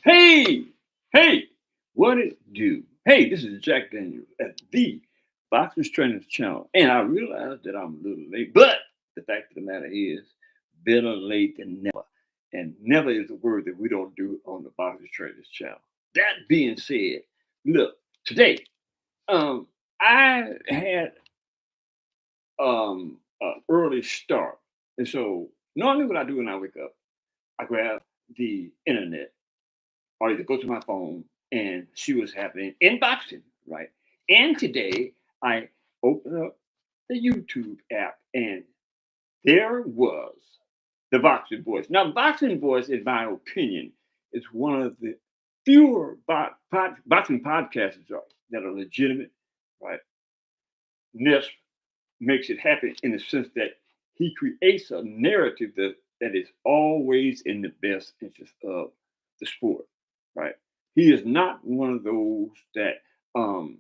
Hey, hey, what it do? Hey, this is Jack Daniels at the Boxers Trainers channel. And I realize that I'm a little late, but the fact of the matter is, better late than never. And never is a word that we don't do on the Boxers Trainers channel. That being said, look, today, I had an early start. And so normally what I do when I wake up, I grab the internet or either go to my phone and see what's happening in boxing, right? And today I opened up the YouTube app and there was the Boxing Voice. Now, Boxing Voice, in my opinion, is one of the fewer boxing podcasts that are legitimate, right? This makes it happen in the sense that he creates a narrative that is always in the best interest of the sport, right? He is not one of those that um,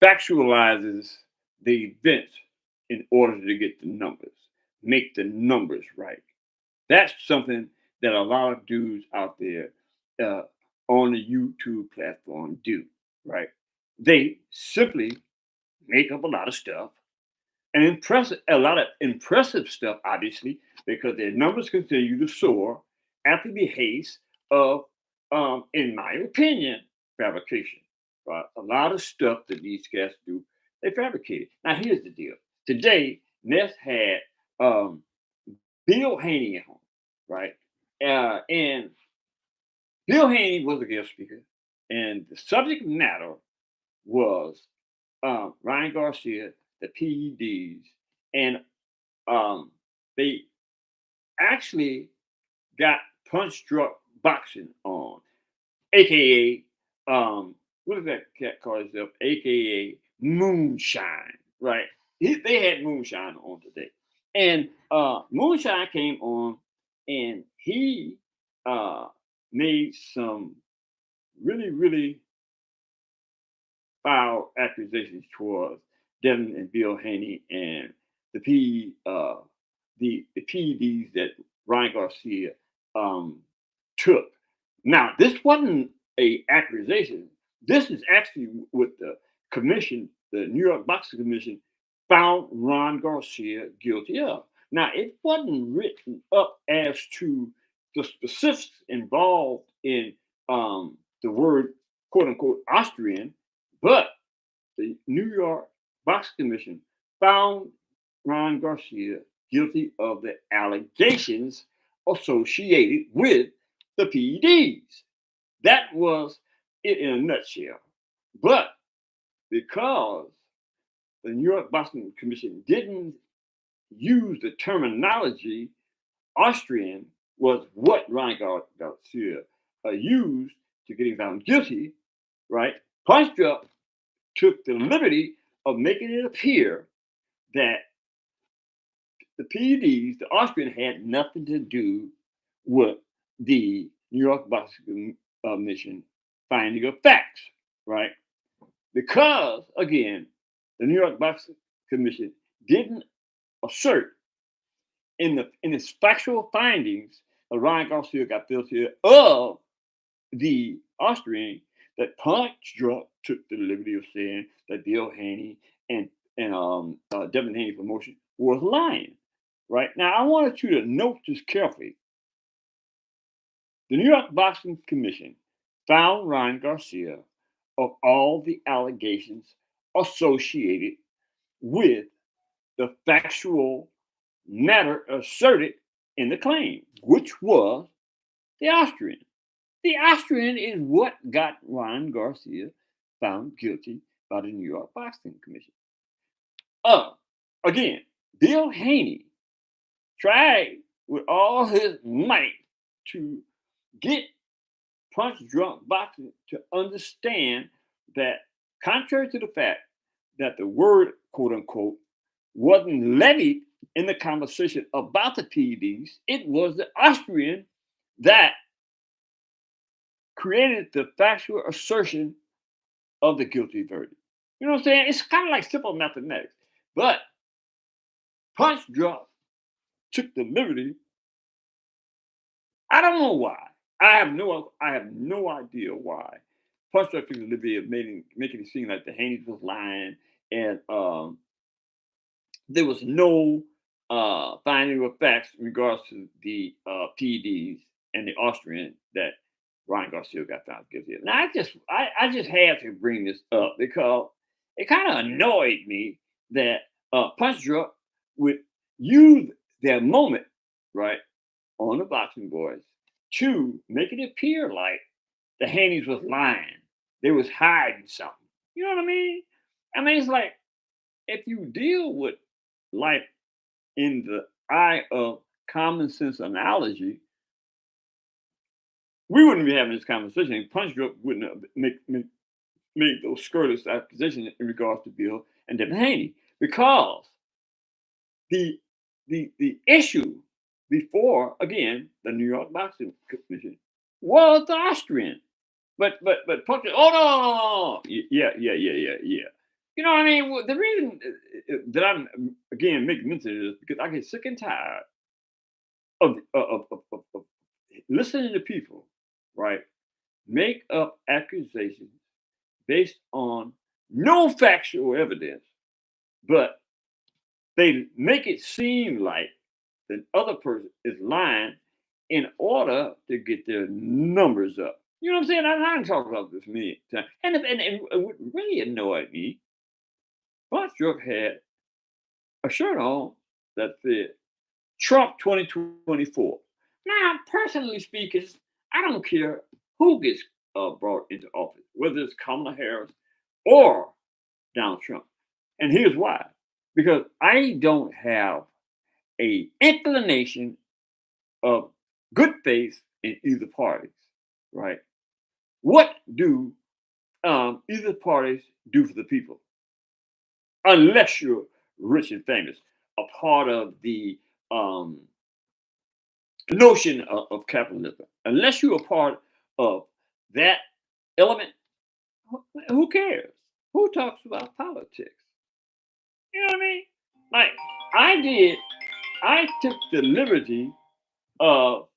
factualizes the events in order to get the numbers, make the numbers right. That's something that a lot of dudes out there uh, on the YouTube platform do, right? They simply make up a lot of stuff and a lot of impressive stuff, obviously, because their numbers continue to soar at the behest of, in my opinion, fabrication. Right? A lot of stuff that these guys do, they fabricate it. Now, here's the deal. Today, Ness had um, Bill Haney at home, right? And Bill Haney was a guest speaker, and the subject matter was Ryan Garcia, the PEDs, and um, they actually got punch drunk boxing on, aka what does that cat call himself? AKA Moonshine, right? They had Moonshine on today, and Moonshine came on, and he uh, made some really foul accusations towards Devin and Bill Haney and the the PEDs that Ryan Garcia um, took. Now, this wasn't a accusation. This is actually what the commission, the New York Boxing Commission, found Ron Garcia guilty of. Now, it wasn't written up as to the specifics involved in the word "quote unquote" Austrian, but the New York Boxing Commission found Ron Garcia guilty of the allegations associated with the PEDs. That was it in a nutshell. But because the New York Boxing Commission didn't use the terminology Austrian was what Ryan Garcia used to get him found guilty, right? Punch-Drunk took the liberty of making it appear that the PEDs, the Austrian, had nothing to do with the New York Boxing Commission finding of facts, right? Because, again, the New York Boxing Commission didn't assert in its factual findings that Ryan Garcia got guilty of the Austrian that Punch Drunk took the liberty of saying that Bill Haney and Devin Haney promotion was lying. Right now, I wanted you to note this carefully. The New York Boxing Commission found Ryan Garcia of all the allegations associated with the factual matter asserted in the claim, which was the Austrian. The Austrian is what got Ryan Garcia found guilty by the New York Boxing Commission. Again, Bill Haney tried with all his might to get Punch Drunk Boxing to understand that, contrary to the fact that the word quote unquote wasn't levied in the conversation about the PEDs, it was the Austrian that created the factual assertion of the guilty verdict. You know what I'm saying? It's kind of like simple mathematics. But Punch Drunk took the liberty. I don't know why. I have no idea why. Punch drunk people to be making it seem like the Haney's was lying, and there was no finding of facts in regards to the PEDs and the Austrian that Ryan Garcia got found guilty of. Now, I just had to bring this up because it kind of annoyed me that Punch Drunk would use their moment, right, on the boxing boys to make it appear like the Haney's was lying. They was hiding something. You know what I mean? I mean, it's like if you deal with life in the eye of common sense analogy, we wouldn't be having this conversation. And Punch Drunk wouldn't have made those scurrilous accusations in regards to Bill and Devin Haney because the the issue before again the New York Boxing Commission was the Austrian. But Punch, oh no, yeah. You know what I mean? Well, the reason that I'm again making mention of this because I get sick and tired of listening to people, right, make up accusations based on no factual evidence, but they make it seem like the other person is lying in order to get their numbers up. You know what I'm saying? I'm talking about this many times. And what really annoyed me, Bunch Drunk had a shirt on that said Trump 2024. Now, personally speaking, I don't care who gets brought into office, whether it's Kamala Harris or Donald Trump. And here's why. Because I don't have a inclination of good faith in either parties, right? What do either parties do for the people? Unless you're rich and famous, a part of the notion of capitalism. Unless you're a part of that element, who cares? Who talks about politics? You know what I mean? Like I took the liberty of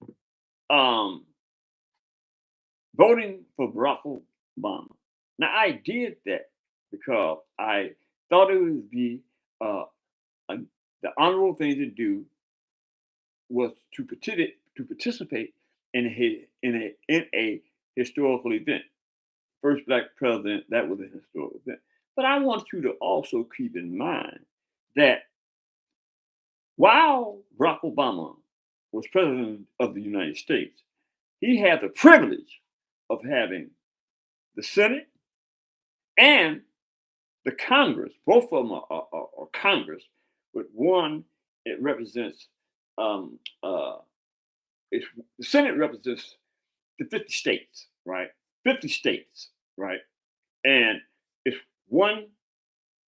um, voting for Barack Obama. Now I did that because I thought it would be uh, a, the honorable thing to do was to participate in a historical event. First black president, that was a historical event. But I want you to also keep in mind that while Barack Obama was president of the United States, he had the privilege of having the Senate and the Congress. Both of them are Congress, but one it represents um, uh, it's, the Senate represents the 50 states, right? 50 states, right? And it's one,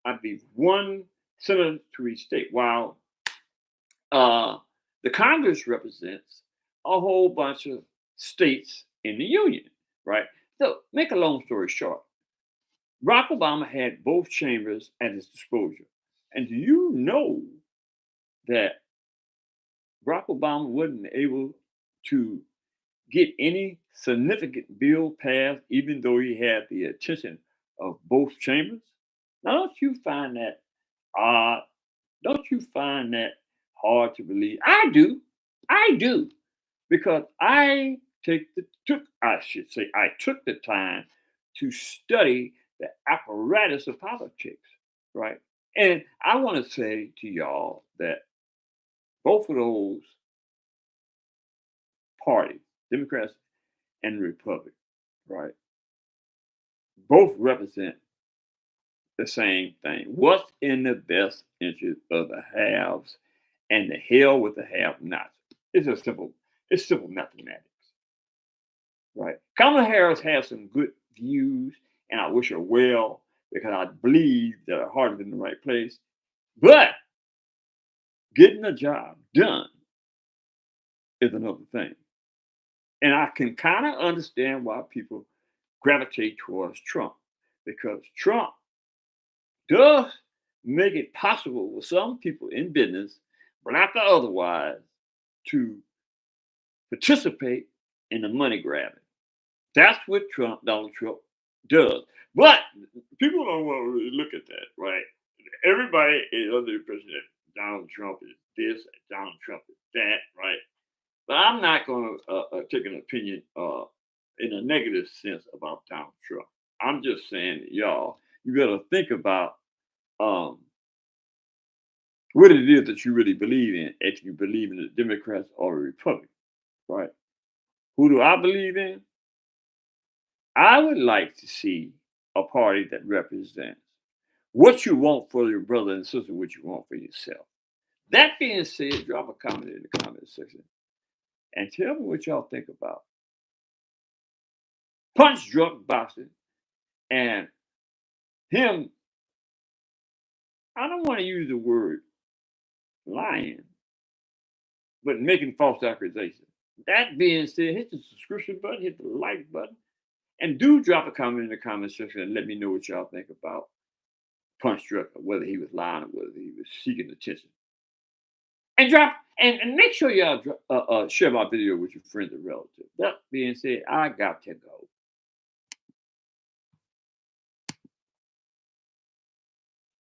I believe, one senator to each state, while uh, the Congress represents a whole bunch of states in the union, right? So, make a long story short, Barack Obama had both chambers at his disposal. And do you know that Barack Obama wasn't able to get any significant bill passed, even though he had the attention of both chambers? Now, don't you find that odd? Don't you find that hard to believe? I do. I do. Because I should say, I took the time to study the apparatus of politics, right? And I want to say to y'all that both of those parties, Democrats and Republicans, right, both represent the same thing. What's in the best interest of the haves and the hell with the have-nots? It's simple mathematics, right? Kamala Harris has some good views, and I wish her well because I believe that her heart is in the right place. But getting the job done is another thing. And I can kind of understand why people gravitate towards Trump because Trump does make it possible for some people in business, but not the otherwise, to participate and the money grabbing. That's what Donald Trump does. But people don't want to really look at that, right? Everybody is under the impression that Donald Trump is this, Donald Trump is that, right? But I'm not going to take an opinion in a negative sense about Donald Trump. I'm just saying, y'all, you better think about um, what it is that you really believe in, if you believe in the Democrats or the Republicans, right? Who do I believe in? I would like to see a party that represents what you want for your brother and sister, what you want for yourself. That being said, drop a comment in the comment section and tell me what y'all think about punch drunk boxing and him. I don't want to use the word lying, but making false accusations. That being said, hit the subscription button, hit the like button, and do drop a comment in the comment section and let me know what y'all think about Punch Drunk, whether he was lying or whether he was seeking attention. And drop and make sure y'all share my video with your friends and relatives. That being said, I got to go.